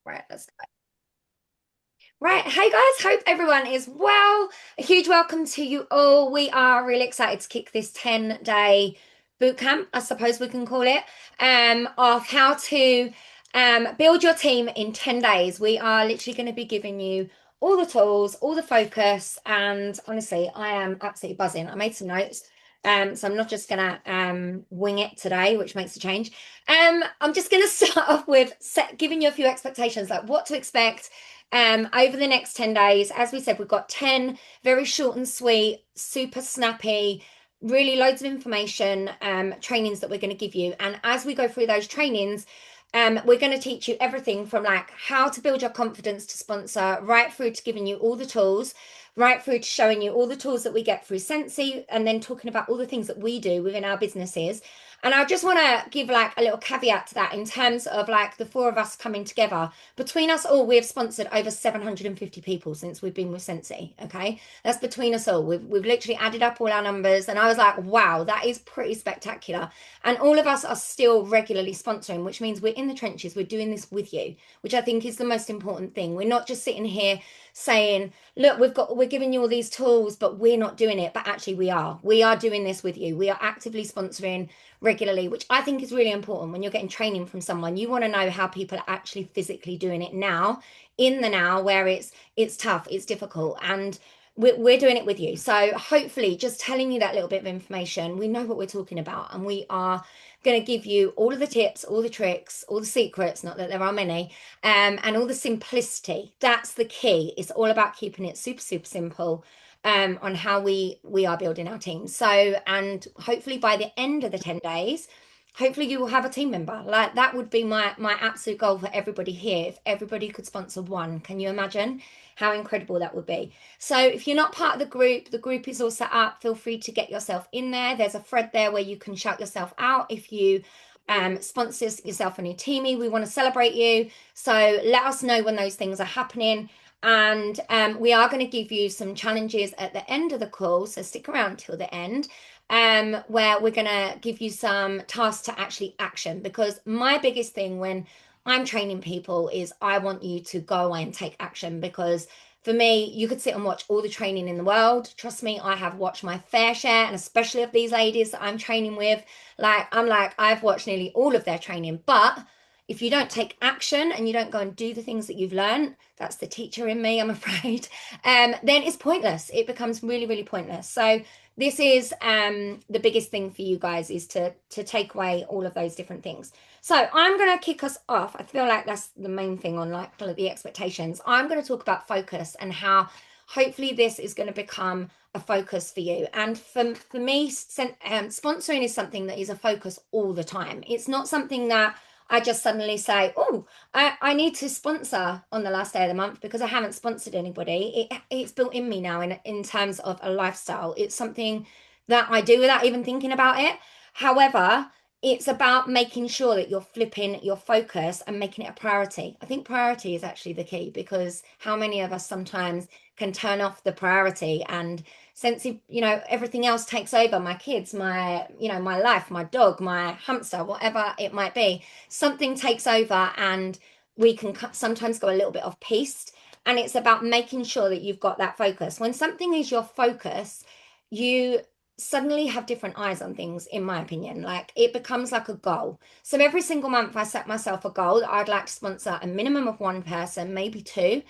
Right, let's go. Right, hey guys, hope everyone is well. A huge welcome to you all. We are really excited to kick this 10-day boot camp, I suppose we can call it, of how to build your team in 10 days. We are literally going to be giving you all the tools, all the focus, and honestly, I am absolutely buzzing. I made some notes. So I'm not just gonna wing it today, which makes a change. I'm just gonna start off with giving you a few expectations, like what to expect over the next 10 days. As we said, we've got 10 very short and sweet, super snappy, really loads of information trainings that we're going to give you. And as we go through those trainings, we're going to teach you everything from like how to build your confidence to sponsor, right through to giving you all the tools, right through to showing you all the tools that we get through Sensi, and then talking about all the things that we do within our businesses. And I just want to give like a little caveat to that in terms of like the four of us coming together. Between us all, we've sponsored over 750 people since we've been with Sensi. Okay. That's between us all. We've literally added up all our numbers. And I was like, wow, that is pretty spectacular. And all of us are still regularly sponsoring, which means we're in the trenches. We're doing this with you, which I think is the most important thing. We're not just sitting here saying, look, we're giving you all these tools, but we're not doing it. But actually we are doing this with you. We are actively sponsoring regularly, which I think is really important. When you're getting training from someone, you want to know how people are actually physically doing it now, in the now, where it's tough, it's difficult, and we're doing it with you. So hopefully just telling you that little bit of information, we know what we're talking about, and we are going to give you all of the tips, all the tricks, all the secrets, not that there are many, and all the simplicity. That's the key. It's all about keeping it super, super simple, on how we are building our team. So, and hopefully by the end of the 10 days, hopefully you will have a team member. Like that would be my absolute goal for everybody here. If everybody could sponsor one, can you imagine how incredible that would be? So if you're not part of the group is all set up. Feel free to get yourself in there. There's a thread there where you can shout yourself out if you sponsor yourself a new teamie. We want to celebrate you. So let us know when those things are happening. And we are going to give you some challenges at the end of the call. So stick around till the end, where we're going to give you some tasks to actually action. Because my biggest thing when I'm training people is I want you to go away and take action. Because for me, you could sit and watch all the training in the world. Trust me, I have watched my fair share, and especially of these ladies that I'm training with. I've watched nearly all of their training, but if you don't take action and you don't go and do the things that you've learned, that's the teacher in me, I'm afraid, then it's pointless. It becomes really, really pointless. So this is the biggest thing for you guys is to take away all of those different things. So I'm going to kick us off. I feel like that's the main thing on like the expectations. I'm going to talk about focus and how hopefully this is going to become a focus for you. And for me, sponsoring is something that is a focus all the time. It's not something that I just suddenly say, oh, I need to sponsor on the last day of the month because I haven't sponsored anybody. It's built in me now in terms of a lifestyle. It's something that I do without even thinking about it. However, it's about making sure that you're flipping your focus and making it a priority. I think priority is actually the key because how many of us sometimes can turn off the priority and since everything else takes over, my kids, my life, my dog, my hamster, whatever it might be, something takes over and we can sometimes go a little bit off piste. And it's about making sure that you've got that focus. When something is your focus, you suddenly have different eyes on things, in my opinion. Like it becomes like a goal. So every single month I set myself a goal that I'd like to sponsor a minimum of one person, maybe two.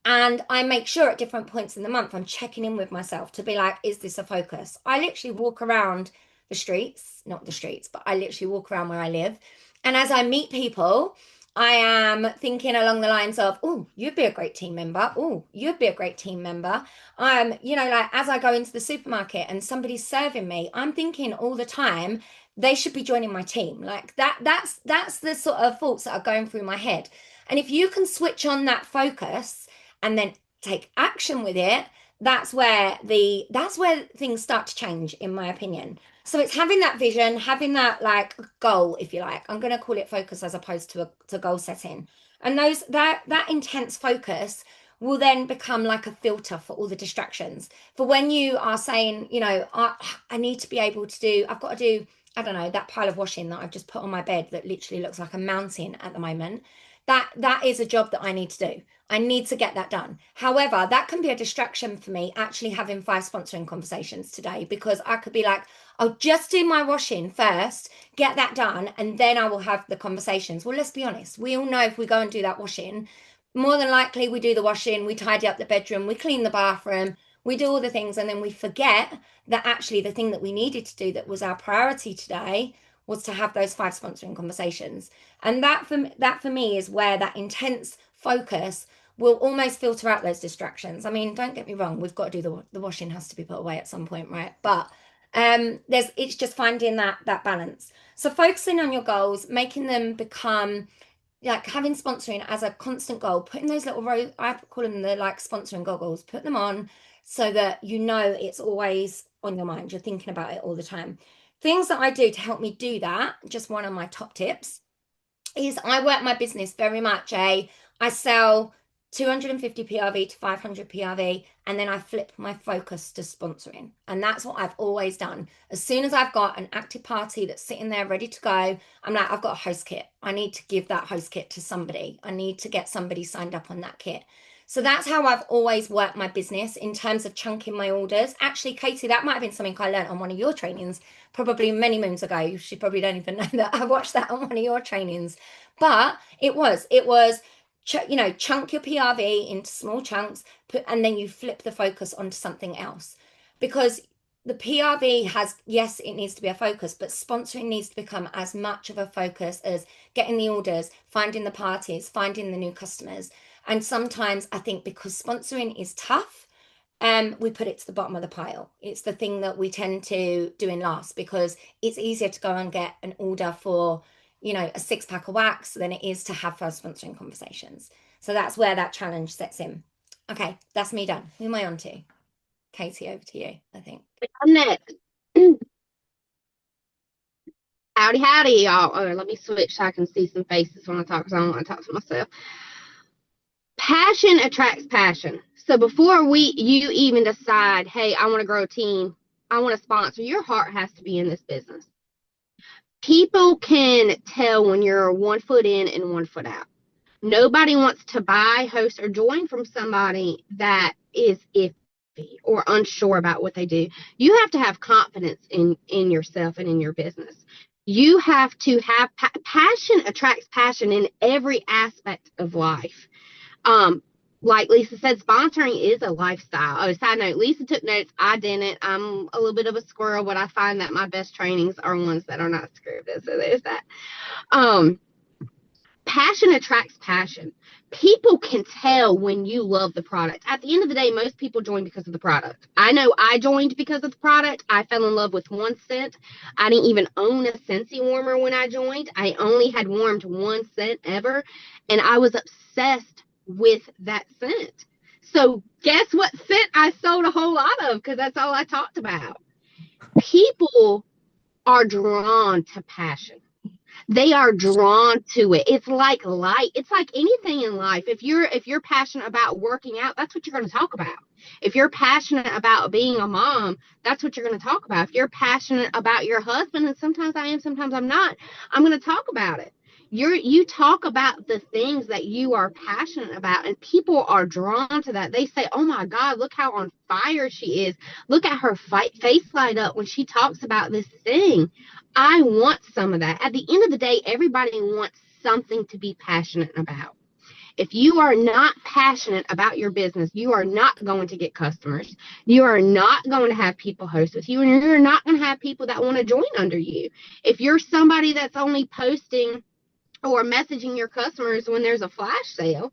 And I make sure at different points in the month, I'm checking in with myself to be like, is this a focus? I literally walk around the streets, not the streets, but I literally walk around where I live. And as I meet people, I am thinking along the lines of, oh, you'd be a great team member. Oh, you'd be a great team member. Like as I go into the supermarket and somebody's serving me, I'm thinking all the time, they should be joining my team. Like that's the sort of thoughts that are going through my head. And if you can switch on that focus, and then take action with it, that's where things start to change, in my opinion. So it's having that vision, having that like goal, if you like. I'm going to call it focus as opposed to goal setting. And that intense focus will then become like a filter for all the distractions. For when you are saying, I need to be able to do, I've got to do, I don't know, that pile of washing that I've just put on my bed that literally looks like a mountain at the moment. that is a job that I need to do. I need to get that done. However, that can be a distraction for me actually having 5 sponsoring conversations today, because I could be like, I'll just do my washing first, get that done, and then I will have the conversations. Well, let's be honest. We all know if we go and do that washing, more than likely we do the washing, we tidy up the bedroom, we clean the bathroom, we do all the things, and then we forget that actually the thing that we needed to do that was our priority today was to have those 5 sponsoring conversations. And that for me is where that intense focus will almost filter out those distractions. I mean, don't get me wrong, we've got to do the washing has to be put away at some point, right? But it's just finding that balance. So focusing on your goals, making them become like having sponsoring as a constant goal, putting those little I call them the like sponsoring goggles, put them on so that you know it's always on your mind. You're thinking about it all the time. Things that I do to help me do that, just one of my top tips is I work my business very much I sell 250 PRV to 500 PRV, and then I flip my focus to sponsoring. And that's what I've always done. As soon as I've got an active party that's sitting there ready to go, I'm like, I've got a host kit. I need to give that host kit to somebody. I need to get somebody signed up on that kit. So that's how I've always worked my business in terms of chunking my orders. Actually, Katie, that might have been something I learned on one of your trainings, probably many moons ago. She probably don't even know that I watched that on one of your trainings. But it was chunk your PRV into small chunks, and then you flip the focus onto something else. Because the PRV has, yes, it needs to be a focus, but sponsoring needs to become as much of a focus as getting the orders, finding the parties, finding the new customers. And sometimes I think because sponsoring is tough, we put it to the bottom of the pile. It's the thing that we tend to do in last, because it's easier to go and get an order for, a 6-pack of wax than it is to have 5 sponsoring conversations. So that's where that challenge sets in. Okay, that's me done. Who am I on to? Katie, over to you, I think. I'm next. Howdy, y'all. Oh, let me switch so I can see some faces when I talk, because I don't want to talk to myself. Passion attracts passion. So before you even decide, hey, I want to grow a team, I want to sponsor, your heart has to be in this business. People can tell when you're 1 foot in and 1 foot out. Nobody wants to buy, host, or join from somebody that is iffy or unsure about what they do. You have to have confidence in yourself and in your business. You have to have passion attracts passion in every aspect of life. Like Lisa said, sponsoring is a lifestyle. Oh, side note, Lisa took notes. I didn't. I'm a little bit of a squirrel, but I find that my best trainings are ones that are not scripted. So there's that. Passion attracts passion. People can tell when you love the product. At the end of the day, most people join because of the product. I know I joined because of the product. I fell in love with one scent. I didn't even own a Scentsy warmer when I joined. I only had warmed one scent ever, and I was obsessed with that scent. So guess what scent I sold a whole lot of, because that's all I talked about. People are drawn to passion. They are drawn to it. It's like light. It's like anything in life. If you're passionate about working out, that's what you're going to talk about. If you're passionate about being a mom, that's what you're going to talk about. If you're passionate about your husband, and sometimes I am, sometimes I'm not, I'm going to talk about it. You talk about the things that you are passionate about, and people are drawn to that. They say, oh my God, look how on fire she is. Look at her face light up when she talks about this thing. I want some of that. At the end of the day, everybody wants something to be passionate about. If you are not passionate about your business, you are not going to get customers. You are not going to have people host with you, and you're not going to have people that want to join under you. If you're somebody that's only posting or messaging your customers when there's a flash sale,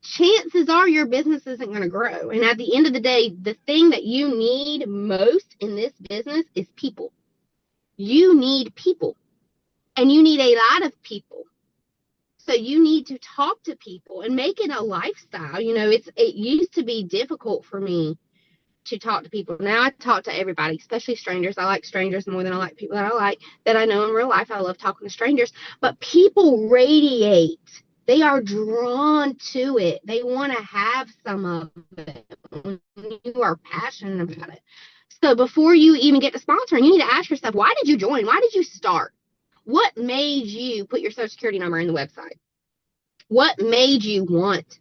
chances are your business isn't going to grow. And at the end of the day, the thing that you need most in this business is people. You need people, and you need a lot of people. So you need to talk to people and make it a lifestyle. It used to be difficult for me to talk to people. Now I talk to everybody, especially strangers. I like strangers more than I like people that I know in real life. I love talking to strangers, but people radiate. They are drawn to it. They want to have some of it when you are passionate about it. So before you even get to sponsoring, you need to ask yourself, why did you join? Why did you start? What made you put your social security number in the website? What made you want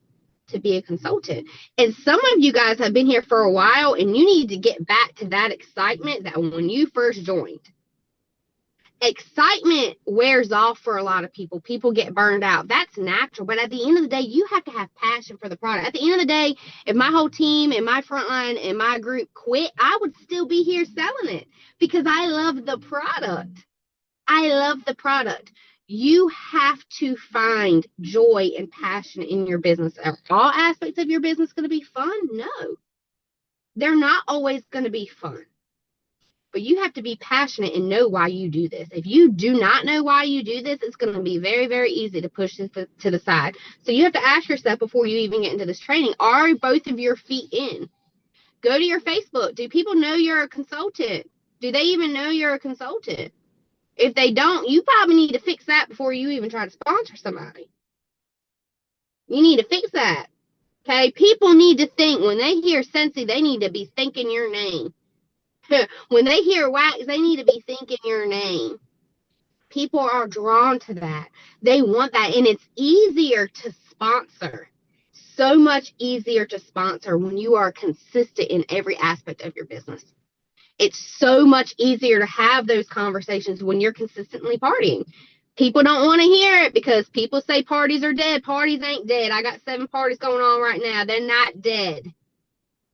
to be a consultant? And some of you guys have been here for a while, and you need to get back to that excitement that when you first joined. Excitement wears off for a lot of people. People get burned out. That's natural. But at the end of the day, you have to have passion for the product. At the end of the day, if my whole team and my frontline and my group quit, I would still be here selling it because I love the product. I love the product. You have to find joy and passion in your business. Are all aspects of your business going to be fun? No. They're not always going to be fun. But you have to be passionate and know why you do this. If you do not know why you do this, it's going to be very, very easy to push this to the side. So you have to ask yourself before you even get into this training, are both of your feet in? Go to your Facebook. Do people know you're a consultant? Do they even know you're a consultant? If they don't, you probably need to fix that before you even try to sponsor somebody. You need to fix that. Okay? People need to think when they hear Scentsy, they need to be thinking your name. When they hear wax, they need to be thinking your name. People are drawn to that. They want that. And it's easier to sponsor. So much easier to sponsor when you are consistent in every aspect of your business. It's so much easier to have those conversations when you're consistently partying. People don't want to hear it because people say parties are dead. Parties ain't dead. I got 7 parties going on right now. They're not dead.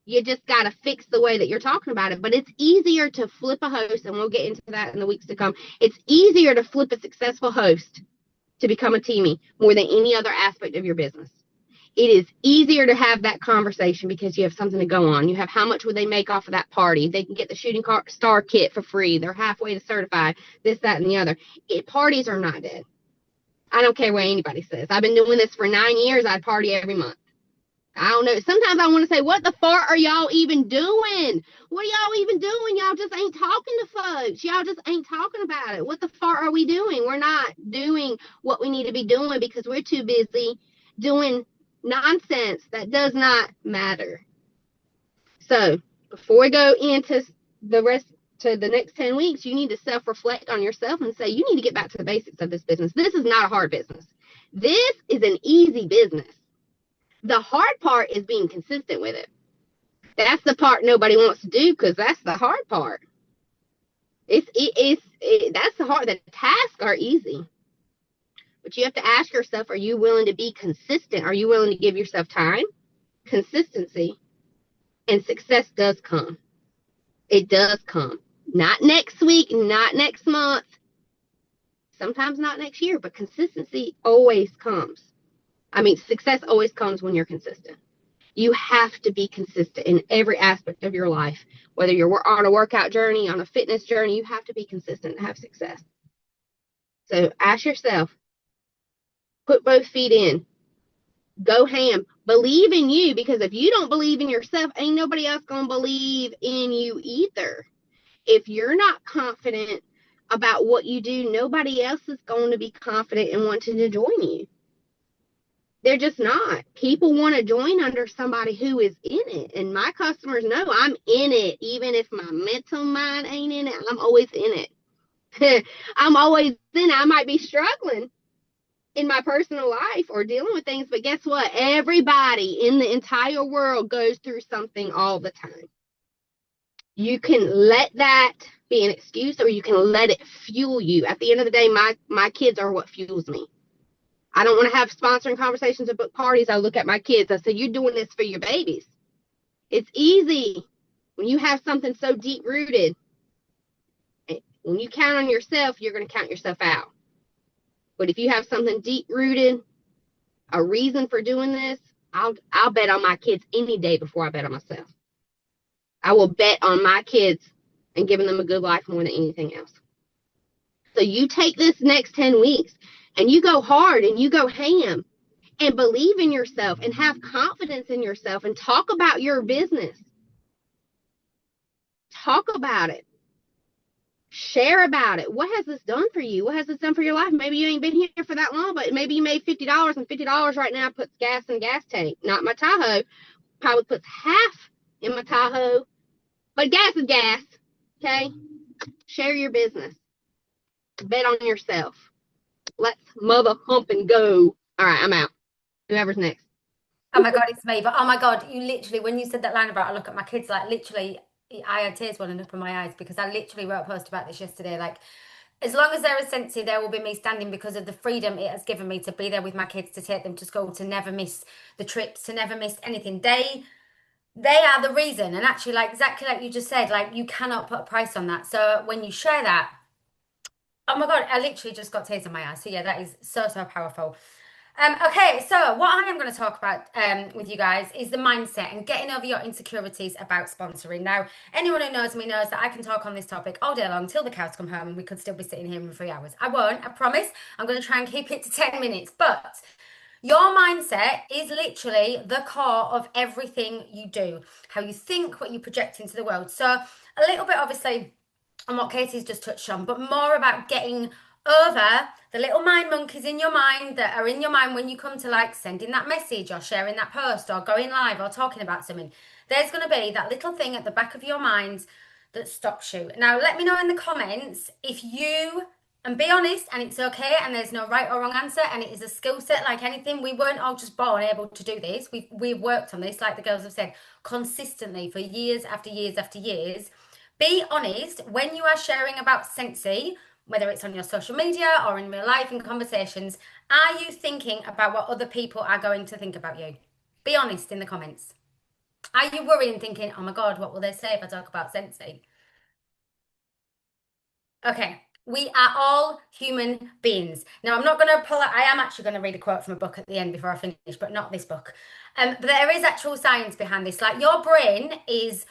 You just got to fix the way that you're talking about it. But it's easier to flip a host, and we'll get into that in the weeks to come. It's easier to flip a successful host to become a teamie more than any other aspect of your business. It is easier to have that conversation because you have something to go on. You have how much would they make off of that party? They can get the shooting star kit for free. They're halfway to certified, this, that, and the other. Parties are not dead. I don't care what anybody says. I've been doing this for 9 years. I party every month. I don't know. Sometimes I want to say, what the fart are y'all even doing? What are y'all even doing? Y'all just ain't talking to folks. Y'all just ain't talking about it. What the fart are we doing? We're not doing what we need to be doing because we're too busy doing nonsense that does not matter. So before we go into the rest to the next 10 weeks, you need to self-reflect on yourself and say, you need to get back to the basics of this business. This is not a hard business. This is an easy business. The hard part is being consistent with it. That's the part nobody wants to do because that's the hard part. That's the hard. The tasks are easy. But you have to ask yourself, are you willing to be consistent? Are you willing to give yourself time, consistency, and success does come. It does come. Not next week, not next month, sometimes not next year, but consistency always comes. Success always comes when you're consistent. You have to be consistent in every aspect of your life. Whether you're on a workout journey, on a fitness journey, you have to be consistent to have success. So ask yourself, put both feet in, go ham, believe in you, because if you don't believe in yourself, ain't nobody else going to believe in you either. If you're not confident about what you do, nobody else is going to be confident and wanting to join you. They're just not. People want to join under somebody who is in it. And my customers know I'm in it. Even if my mental mind ain't in it, I'm always in it. I'm always in it. I might be struggling in my personal life or dealing with things, but guess what? Everybody in the entire world goes through something all the time. You can let that be an excuse or you can let it fuel you. At the end of the day, my kids are what fuels me. I don't want to have sponsoring conversations at book parties. I look at my kids. I say, you're doing this for your babies. It's easy when you have something so deep rooted. When you count on yourself, you're going to count yourself out. But if you have something deep rooted, a reason for doing this, I'll bet on my kids any day before I bet on myself. I will bet on my kids and giving them a good life more than anything else. So you take this next 10 weeks and you go hard and you go ham and believe in yourself and have confidence in yourself and talk about your business. Talk about it. Share about it. What has this done for you? What has this done for your life? Maybe you ain't been here for that long, but maybe you made $50 and $50 right now puts gas in the gas tank. Not my Tahoe. Probably puts half in my Tahoe, but gas is gas. Okay. Share your business. Bet on yourself. Let's mother hump and go. All right, I'm out. Whoever's next. Oh my God, it's me. But oh my God, you literally, when you said that line about I look at my kids, like literally, I had tears welling up in my eyes because I literally wrote a post about this yesterday. Like, as long as there is Scentsy, there will be me standing because of the freedom it has given me to be there with my kids, to take them to school, to never miss the trips, to never miss anything. They are the reason. And actually, like exactly like you just said, like you cannot put a price on that. So when you share that, oh my God, I literally just got tears in my eyes. So yeah, that is so, so powerful. Okay, so what I am going to talk about with you guys is the mindset and getting over your insecurities about sponsoring. Now, anyone who knows me knows that I can talk on this topic all day long till the cows come home and we could still be sitting here in 3 hours. I won't, I promise. I'm going to try and keep it to 10 minutes. But your mindset is literally the core of everything you do, how you think, what you project into the world. So, a little bit obviously on what Katie's just touched on, but more about getting over the little mind monkeys in your mind that are in your mind when you come to like sending that message or sharing that post or going live or talking about something. There's going to be that little thing at the back of your mind that stops you. Now, let me know in the comments if you, and be honest, and it's okay, and there's no right or wrong answer, and it is a skill set like anything. We weren't all just born able to do this. We've worked on this, like the girls have said, consistently for years after years after years. Be honest when you are sharing about Scentsy, whether it's on your social media or in real life in conversations. Are you thinking about what other people are going to think about you? Be honest in the comments. Are you worrying, thinking, oh my God, what will they say if I talk about Scentsy? Okay, we are all human beings. Now, I'm not going to pull out, I am actually going to read a quote from a book at the end before I finish, but not this book. But there is actual science behind this. Like, your brain is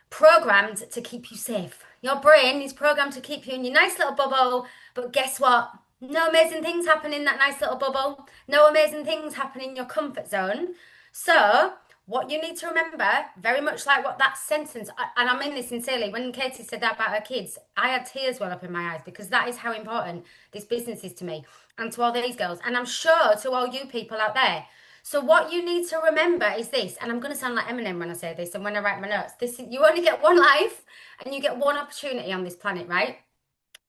programmed to keep you safe. Your brain is programmed to keep you in your nice little bubble, but guess what? No amazing things happen in that nice little bubble. No amazing things happen in your comfort zone. So, what you need to remember, very much like what that sentence, and I mean this sincerely, when Katie said that about her kids, I had tears well up in my eyes because that is how important this business is to me and to all these girls, and I'm sure to all you people out there. So what you need to remember is this, and I'm going to sound like Eminem when I say this and when I write my notes. This is, you only get one life and you get one opportunity on this planet, right?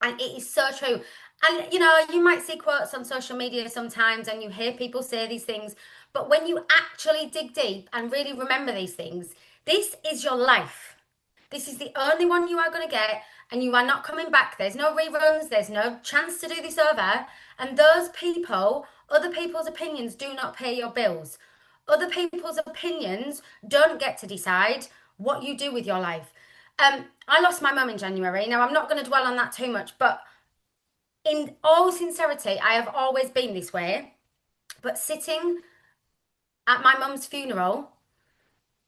And it is so true. And you know, you might see quotes on social media sometimes and you hear people say these things, but when you actually dig deep and really remember these things, this is your life. This is the only one you are going to get, and you are not coming back. There's no reruns, there's no chance to do this over. And those people, other people's opinions do not pay your bills. Other people's opinions don't get to decide what you do with your life. I lost my mum in January. Now, I'm not going to dwell on that too much, but in all sincerity, I have always been this way. But sitting at my mum's funeral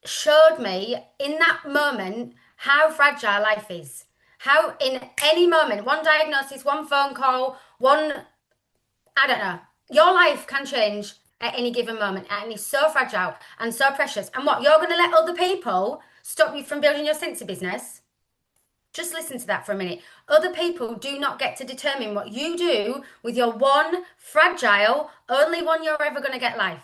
showed me in that moment how fragile life is. How, in any moment, one diagnosis, one phone call, one, I don't know, your life can change at any given moment. And it's so fragile and so precious. And what, you're going to let other people stop you from building your sense of business? Just listen to that for a minute. Other people do not get to determine what you do with your one fragile, only one you're ever going to get life.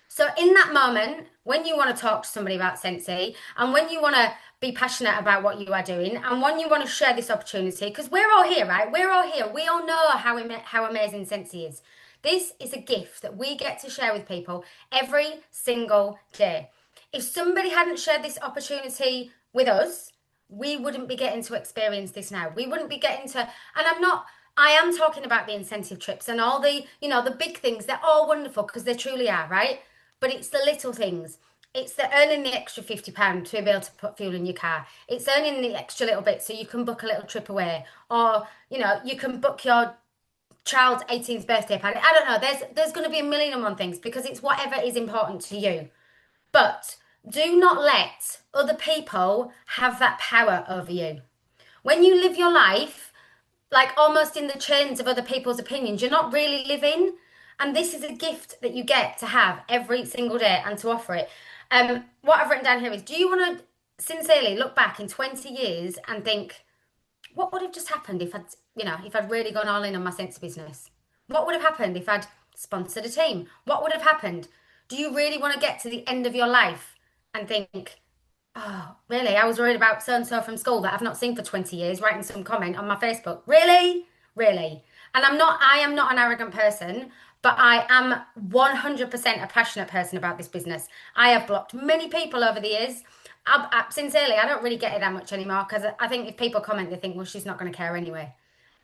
So in that moment, when you want to talk to somebody about Scentsy and when you want to be passionate about what you are doing and when you want to share this opportunity, because we're all here, right? We're all here. We all know how amazing Scentsy is. This is a gift that we get to share with people every single day. If somebody hadn't shared this opportunity with us, we wouldn't be getting to experience this now. We wouldn't be getting to, and I am talking about the incentive trips and all the, you know, the big things. They're all wonderful because they truly are, right? But it's the little things. It's the earning the extra £50 to be able to put fuel in your car. It's earning the extra little bit so you can book a little trip away. Or, you know, you can book your child's 18th birthday party. I don't know. There's going to be a million and one things because it's whatever is important to you. But do not let other people have that power over you. When you live your life like almost in the chains of other people's opinions, you're not really living. And this is a gift that you get to have every single day and to offer it. What I've written down here is, do you want to sincerely look back in 20 years and think, what would have just happened if I'd really gone all in on my sense of business? What would have happened if I'd sponsored a team? What would have happened? Do you really want to get to the end of your life and think, oh, really? I was worried about so and so from school that I've not seen for 20 years writing some comment on my Facebook. Really? Really? And I am not an arrogant person, but I am 100% a passionate person about this business. I have blocked many people over the years. Sincerely, I don't really get it that much anymore because I think if people comment, they think, well, she's not going to care anyway.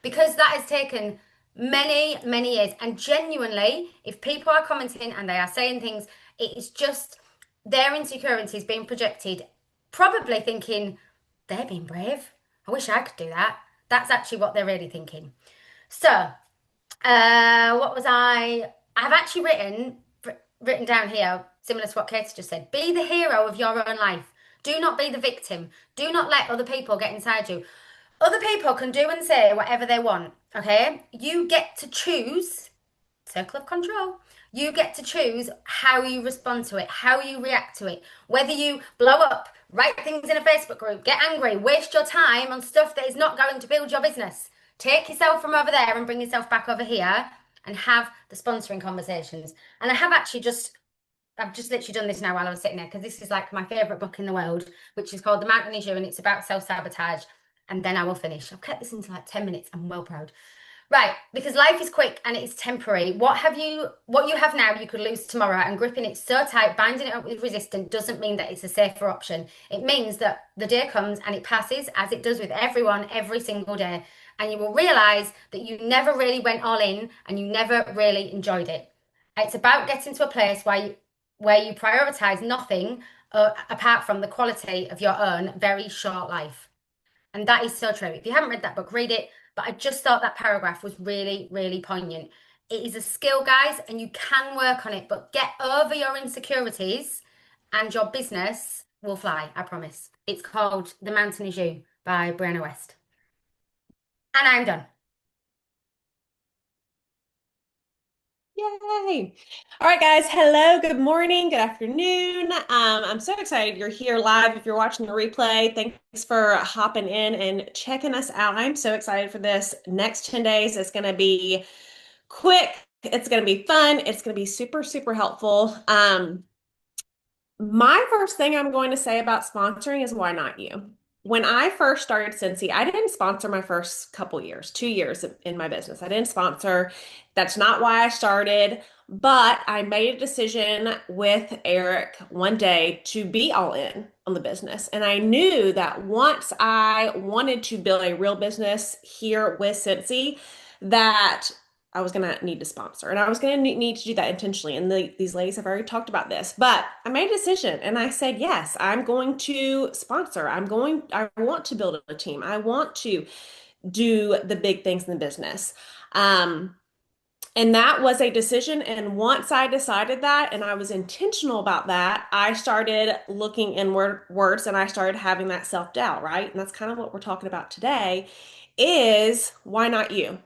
Because that has taken many, many years. And genuinely, if people are commenting and they are saying things, it is just their insecurities being projected, probably thinking, they're being brave. I wish I could do that. That's actually what they're really thinking. So, what was I've actually written down here, similar to what Katie just said. Be the hero of your own life. Do not be the victim. Do not let other people get inside you. Other people can do and say whatever they want, okay? You get to choose, circle of control. You get to choose how you respond to it, how you react to it, whether you blow up, write things in a Facebook group, get angry, waste your time on stuff that is not going to build your business. Take yourself from over there and bring yourself back over here and have the sponsoring conversations. And I've just literally done this now while I was sitting there because this is like my favorite book in the world, which is called The Mountain Is You, and it's about self-sabotage. And then I will finish. I've kept this into like 10 minutes. I'm well proud. Right, because life is quick and it's temporary. What you have now, you could lose tomorrow, and gripping it so tight, binding it up with resistance doesn't mean that it's a safer option. It means that the day comes and it passes, as it does with everyone every single day, and you will realize that you never really went all in and you never really enjoyed it. It's about getting to a place where you prioritize nothing apart from the quality of your own very short life. And that is so true. If you haven't read that book, read it. But I just thought that paragraph was really, really poignant. It is a skill, guys, and you can work on it, but get over your insecurities and your business will fly, I promise. It's called The Mountain Is You by Brianna West. And I'm done. Yay. All right, guys. Hello, good morning, good afternoon. I'm so excited you're here live. If you're watching the replay, thanks for hopping in and checking us out. I'm so excited for this next 10 days. It's going to be quick. It's going to be fun. It's going to be super, super helpful. My first thing I'm going to say about sponsoring is why not you? When I first started Scentsy, I didn't sponsor my first couple years, 2 years in my business. I didn't sponsor. That's not why I started, but I made a decision with Eric one day to be all in on the business. And I knew that once I wanted to build a real business here with Scentsy, that I was going to need to sponsor and I was going to need to do that intentionally. And these ladies have already talked about this, but I made a decision and I said, yes, I'm going to sponsor. I want to build a team. I want to do the big things in the business. And that was a decision. And once I decided that and I was intentional about that, I started looking inwards and I started having that self-doubt, right? And that's kind of what we're talking about today is why not you?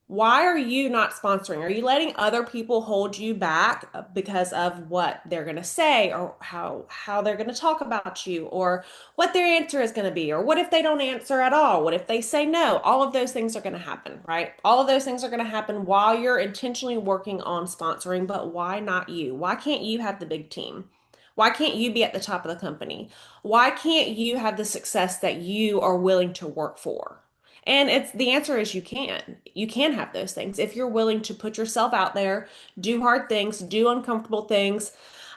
Why are you not sponsoring? Are you letting other people hold you back because of what they're going to say or how they're going to talk about you or what their answer is going to be or what if they don't answer at all? What if they say no? All of those things are going to happen, right? All of those things are going to happen while you're intentionally working on sponsoring, but why not you? Why can't you have the big team? Why can't you be at the top of the company? Why can't you have the success that you are willing to work for? And it's the answer is you can. You can have those things if you're willing to put yourself out there, do hard things, do uncomfortable things.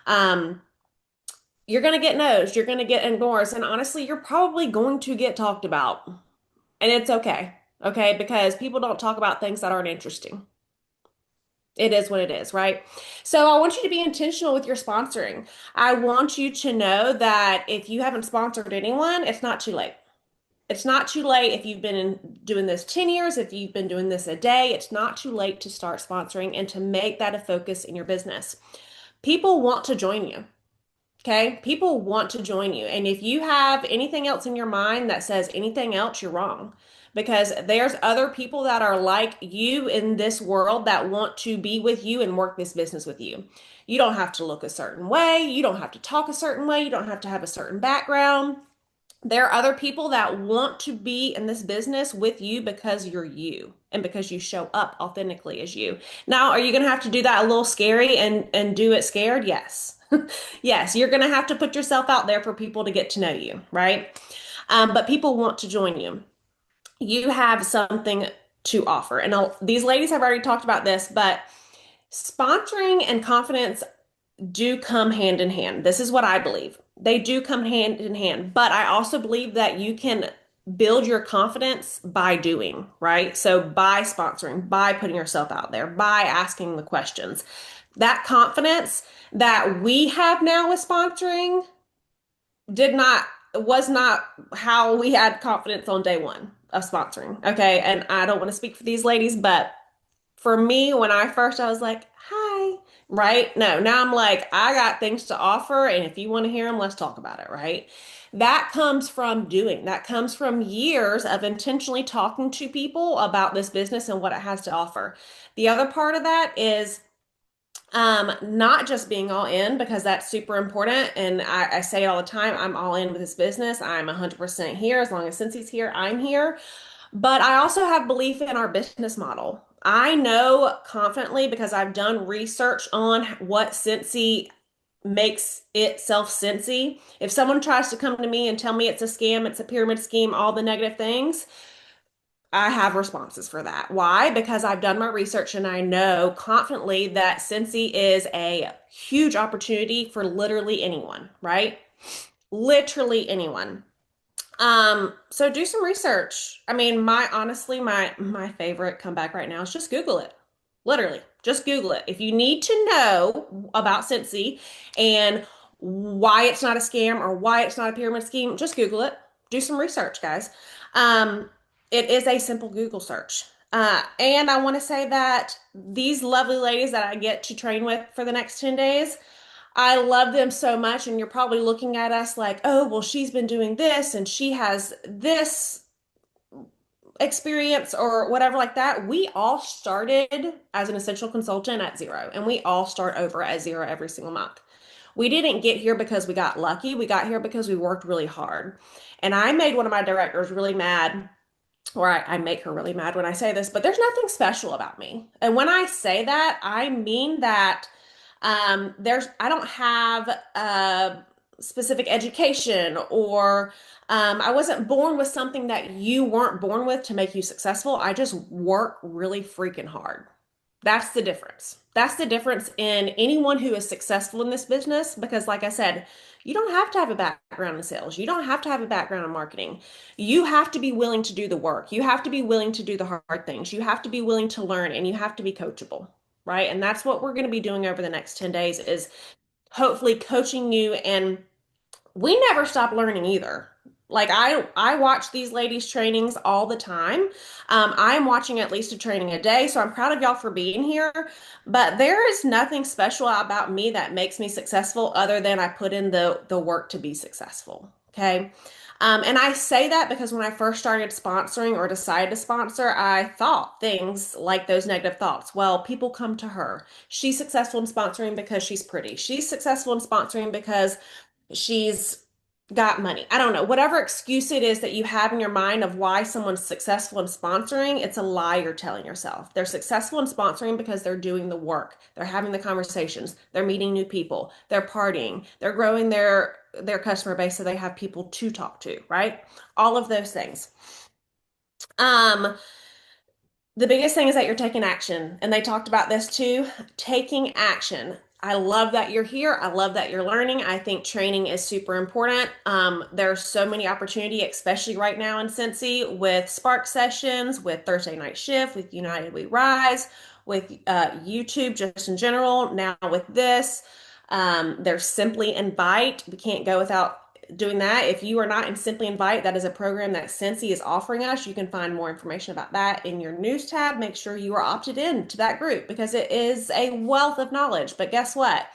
Um, you're going to get no's, you're going to get ignores, and honestly, you're probably going to get talked about. And it's okay. Okay, because people don't talk about things that aren't interesting. It is what it is, right? So I want you to be intentional with your sponsoring. I want you to know that if you haven't sponsored anyone, it's not too late. It's not too late if you've been doing this 10 years, if you've been doing this a day, it's not too late to start sponsoring and to make that a focus in your business. People want to join you. Okay? People want to join you. And if you have anything else in your mind that says anything else, you're wrong. Because there's other people that are like you in this world that want to be with you and work this business with you. You don't have to look a certain way. You don't have to talk a certain way. You don't have to have a certain background. There are other people that want to be in this business with you because you're you and because you show up authentically as you. Now, are you going to have to do that a little scary and do it scared? Yes. Yes, you're going to have to put yourself out there for people to get to know you, right? But people want to join you. You have something to offer. And these ladies have already talked about this, but Sponsoring and confidence do come hand in hand. This is what I believe. They do come hand in hand, but I also believe that you can build your confidence by doing, right? So by sponsoring, by putting yourself out there, by asking the questions. That confidence that we have now with sponsoring did not was not how we had confidence on day one of sponsoring. Okay. And I don't want to speak for these ladies, but for me, when I was like, hi, right? No, now I'm like, I got things to offer. And if you want to hear them, let's talk about it, right? That comes from doing, that comes from years of intentionally talking to people about this business and what it has to offer. The other part of that is not just being all in because that's super important. And I say it all the time, I'm all in with this business. I'm 100% here. As long as Cincy's here, I'm here. But I also have belief in our business model. I know confidently because I've done research on what Cincy makes itself Cincy. If someone tries to come to me and tell me it's a scam, it's a pyramid scheme, all the negative things, I have responses for that. Why? Because I've done my research and I know confidently that Cincy is a huge opportunity for literally anyone, right? Literally anyone. So do some research. I mean, my favorite comeback right now is just Google it. Literally, just Google it. If you need to know about Cincy and why it's not a scam or why it's not a pyramid scheme, just Google it. Do some research, guys. Um, it is a simple Google search. And I want to say that these lovely ladies that I get to train with for the next 10 days, I love them so much. And you're probably looking at us like, oh, well, she's been doing this and she has this experience or whatever like that. We all started as an essential consultant at zero, and we all start over at zero every single month. We didn't get here because we got lucky. We got here because we worked really hard. And I made one of my directors really mad, or I make her really mad when I say this, but there's nothing special about me. And when I say that, I mean that I don't have a specific education or I wasn't born with something that you weren't born with to make you successful. I just work really freaking hard. That's the difference. That's the difference in anyone who is successful in this business because, like I said, you don't have to have a background in sales. You don't have to have a background in marketing. You have to be willing to do the work. You have to be willing to do the hard things. You have to be willing to learn and you have to be coachable, right? And that's what we're going to be doing over the next 10 days is hopefully coaching you. And we never stop learning either. Like I watch these ladies trainings all the time. I'm watching at least a training a day, so I'm proud of y'all for being here. But there is nothing special about me that makes me successful other than I put in the work to be successful. Okay. And I say that because when I first started sponsoring or decided to sponsor, I thought things like those negative thoughts. Well, people come to her. She's successful in sponsoring because she's pretty. She's successful in sponsoring because she's got money. I don't know. Whatever excuse it is that you have in your mind of why someone's successful in sponsoring, it's a lie you're telling yourself. They're successful in sponsoring because they're doing the work. They're having the conversations. They're meeting new people. They're partying. They're growing their customer base so they have people to talk to, right? All of those things. Um, the biggest thing is that you're taking action, and they talked about this too, taking action. I love that you're here. I love that you're learning. I think training is super important. There's so many opportunity, especially right now in Cincy with Spark sessions, with Thursday Night Shift, with United We Rise, with YouTube just in general. Now with this, there's Simply Invite. We can't go without doing that. If you are not in Simply Invite, that is a program that Cincy is offering us. You can find more information about that in your news tab. Make sure you are opted in to that group because it is a wealth of knowledge. But guess what?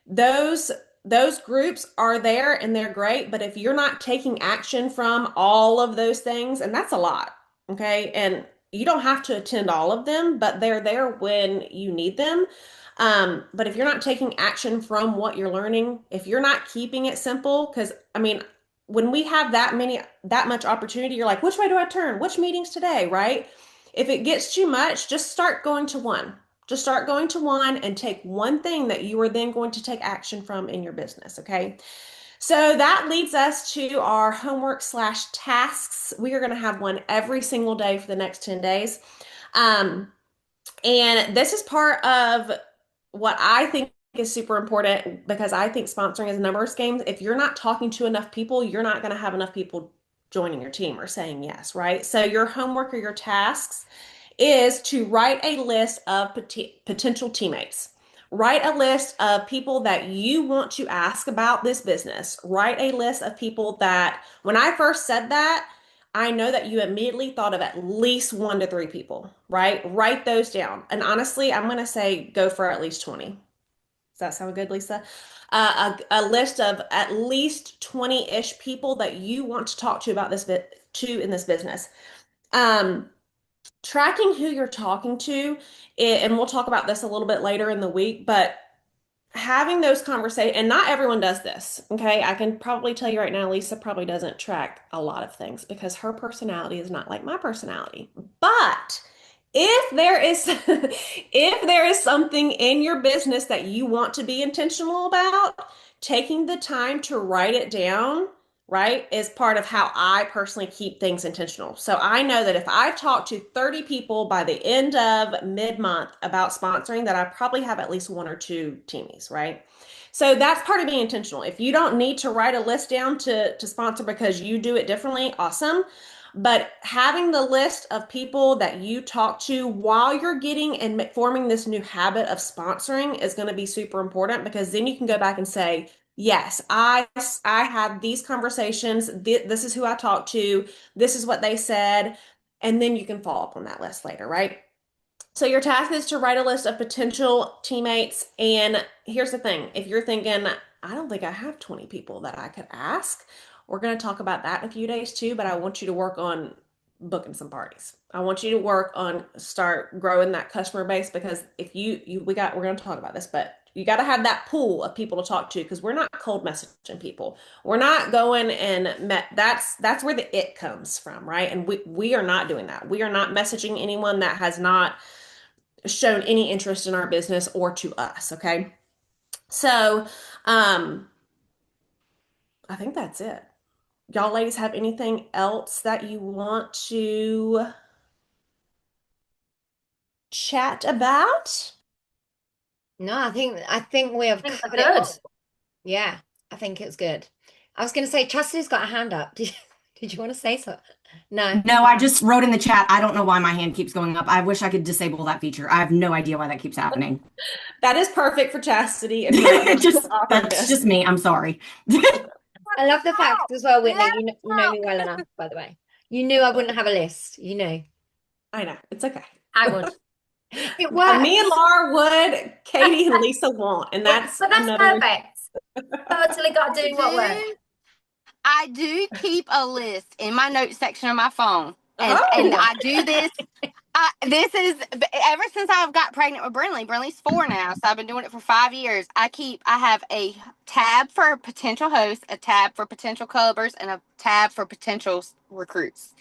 Those those groups are there and they're great, but if you're not taking action from all of those things, and that's a lot, okay? And you don't have to attend all of them, but they're there when you need them. But if you're not taking action from what you're learning, if you're not keeping it simple, because I mean, when we have that much opportunity, you're like, which way do I turn? Which meetings today, right? If it gets too much, just start going to one. Just start going to one and take one thing that you are then going to take action from in your business, okay? So that leads us to our homework slash tasks. We are going to have one every single day for the next 10 days. Um, And this is part of what I think is super important because I think sponsoring is a numbers game. If you're not talking to enough people, you're not going to have enough people joining your team or saying yes, right? So your homework or your tasks is to write a list of potential teammates. Write a list of people that you want to ask about this business. Write a list of people that, when I first said that, I know that you immediately thought of at least 1 to 3 people, right? Write those down. And honestly, I'm going to say go for at least 20. Does that sound good, Lisa? A list of at least 20-ish people that you want to talk to about this in this business. Tracking who you're talking to, and we'll talk about this a little bit later in the week, but having those conversations, and not everyone does this, okay? I can probably tell you right now, Lisa probably doesn't track a lot of things because her personality is not like my personality. But if there is if there is something in your business that you want to be intentional about, taking the time to write it down, right, is part of how I personally keep things intentional. So I know that if I talk to 30 people by the end of mid-month about sponsoring, that I probably have at least 1 or 2 teamies, right? So that's part of being intentional. If you don't need to write a list down to sponsor because you do it differently, awesome. But having the list of people that you talk to while you're getting and forming this new habit of sponsoring is going to be super important because then you can go back and say, yes, I have these conversations. This is who I talked to. This is what they said. And then you can follow up on that list later, right? So your task is to write a list of potential teammates. And here's the thing. If you're thinking, I don't think I have 20 people that I could ask, we're going to talk about that in a few days too, but I want you to work on booking some parties. I want you to work on start growing that customer base because if we're going to talk about this, but you got to have that pool of people to talk to because we're not cold messaging people. We're not going and that's where the it comes from, right? And we are not doing that. We are not messaging anyone that has not shown any interest in our business or to us, okay? So, I think that's it. Y'all ladies have anything else that you want to chat about? No, I think we have covered it all. Yeah, I think it's good. I was going to say, Chastity's got a hand up. Did you want to say so? No. No, I just wrote in the chat. I don't know why my hand keeps going up. I wish I could disable that feature. I have no idea why that keeps happening. That is perfect for Chastity. And That's just me. I'm sorry. I love the fact as well, Whitney. You know me well enough, by the way. You knew I wouldn't have a list. You knew. I know. It's okay. I would. It works. Me and Laura would, Katie and Lisa won't. And that's perfect. Totally got to do what works. I do keep a list in my notes section of my phone. And I do this. This is ever since I've got pregnant with Brinley. Brinley's 4 now, so I've been doing it for 5 years. I have a tab for potential hosts, a tab for potential clubbers, and a tab for potential recruits.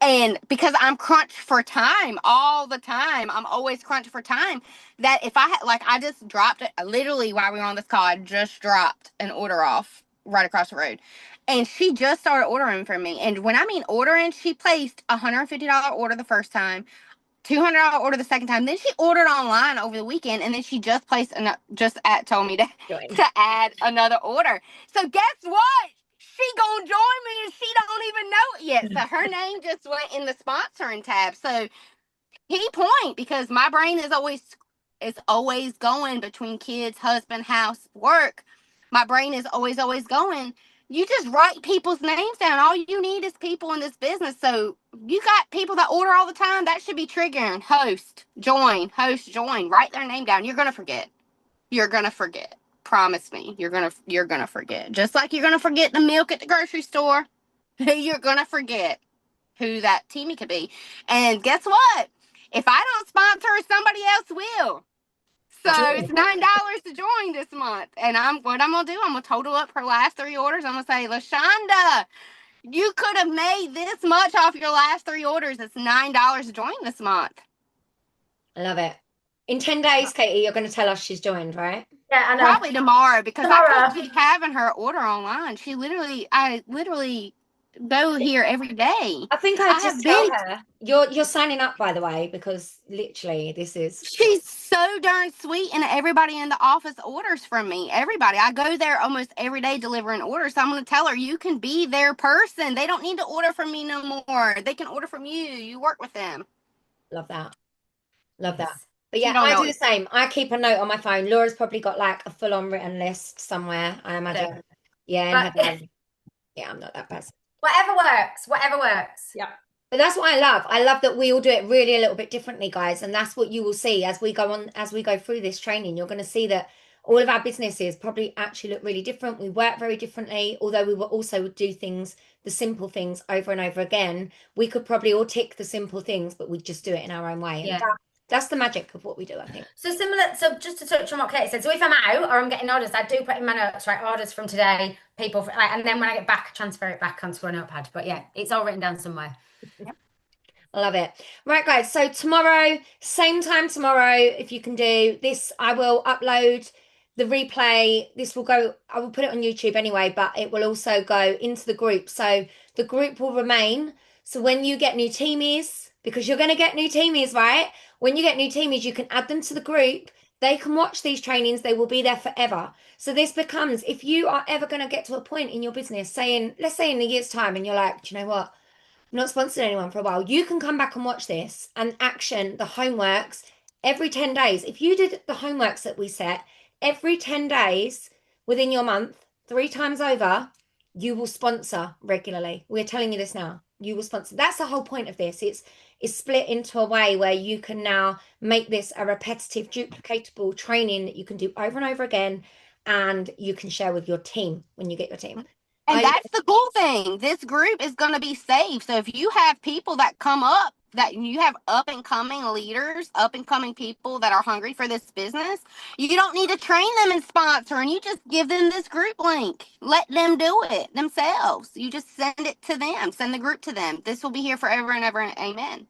And because I'm crunched for time all the time, I'm always crunched for time. That if I just dropped it literally while we were on this call, I just dropped an order off right across the road. And she just started ordering from me. And when I mean ordering, she placed a $150 order the first time, $200 order the second time. Then she ordered online over the weekend, and then she just placed told me to add another order. So guess what? She gonna join me, and she don't even know it yet. So her name just went in the sponsoring tab. So key point, because my brain is always going between kids, husband, house, work. My brain is always going. You just write people's names down. All you need is people in this business. So you got people that order all the time. That should be triggering. Host, join. Write their name down. You're going to forget. Promise me. You're going to forget. Just like you're going to forget the milk at the grocery store. You're going to forget who that teamie could be. And guess what? If I don't sponsor, somebody else will. So it's $9 to join this month. And what I'm going to do, I'm going to total up her last 3 orders. I'm going to say, LaShonda, you could have made this much off your last 3 orders. It's $9 to join this month. I love it. In 10 days, Katie, you're going to tell us she's joined, right? Yeah, I know. Probably tomorrow, because I can't keep having her order online. I literally go here every day. I think I I have just tell been. her you're signing up, by the way, because literally this is She's so darn sweet, and everybody in the office orders from me. Everybody. I go there almost every day delivering orders. So I'm going to tell her you can be their person. They don't need to order from me no more. They can order from you. You work with them. love that. Love that. Yes. But She yeah, don't I know do the it. same. I keep a note on my phone. Laura's probably got like a full-on written list somewhere, I imagine. Yeah. Yeah, in her But diary. Yeah, I'm not that person. whatever works, whatever works. Yep. But that's what I love. I love that we all do it really a little bit differently, guys. And that's what you will see as we go on, as we go through this training. You're going to see that all of our businesses probably actually look really different. We work very differently, although we will also do things, the simple things over and over again. We could probably all tick the simple things, but we just do it in our own way. And Yeah. that's the magic of what we do, I think. So similar, so just to touch on what Katie said, so if I'm out or I'm getting orders, I do put in my notes, right, orders from today, people, like, and then when I get back, I transfer it back onto a notepad. But yeah, it's all written down somewhere. I love it. Right, guys. So tomorrow, same time tomorrow, if you can do this, I will upload the replay. This will go, I will put it on YouTube anyway, but it will also go into the group. So the group will remain. So when you get new teamies, because you're going to get new teamies, right? When you get new teamies, you can add them to the group. They can watch these trainings. They will be there forever. So this becomes, if you are ever going to get to a point in your business, saying, let's say in a year's time, and you're like, do you know what? Not sponsored anyone for a while, you can come back and watch this and action the homeworks every 10 days. If you did the homeworks that we set every 10 days within your month, 3 times over, you will sponsor regularly. We're telling you this now. You will sponsor. That's the whole point of this. It's split into a way where you can now make this a repetitive, duplicatable training that you can do over and over again, and you can share with your team when you get your team. And that's the cool thing. This group is going to be safe. So if you have people that come up, that you have up and coming leaders, up and coming people that are hungry for this business, you don't need to train them and sponsor, and you just give them this group link. Let them do it themselves. You just send it to them, send the group to them. This will be here forever and ever. And amen.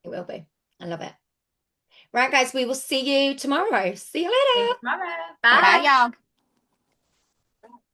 It will be. I love it. Right, guys, we will see you tomorrow. See you later. Tomorrow. Bye, Bye. y'all.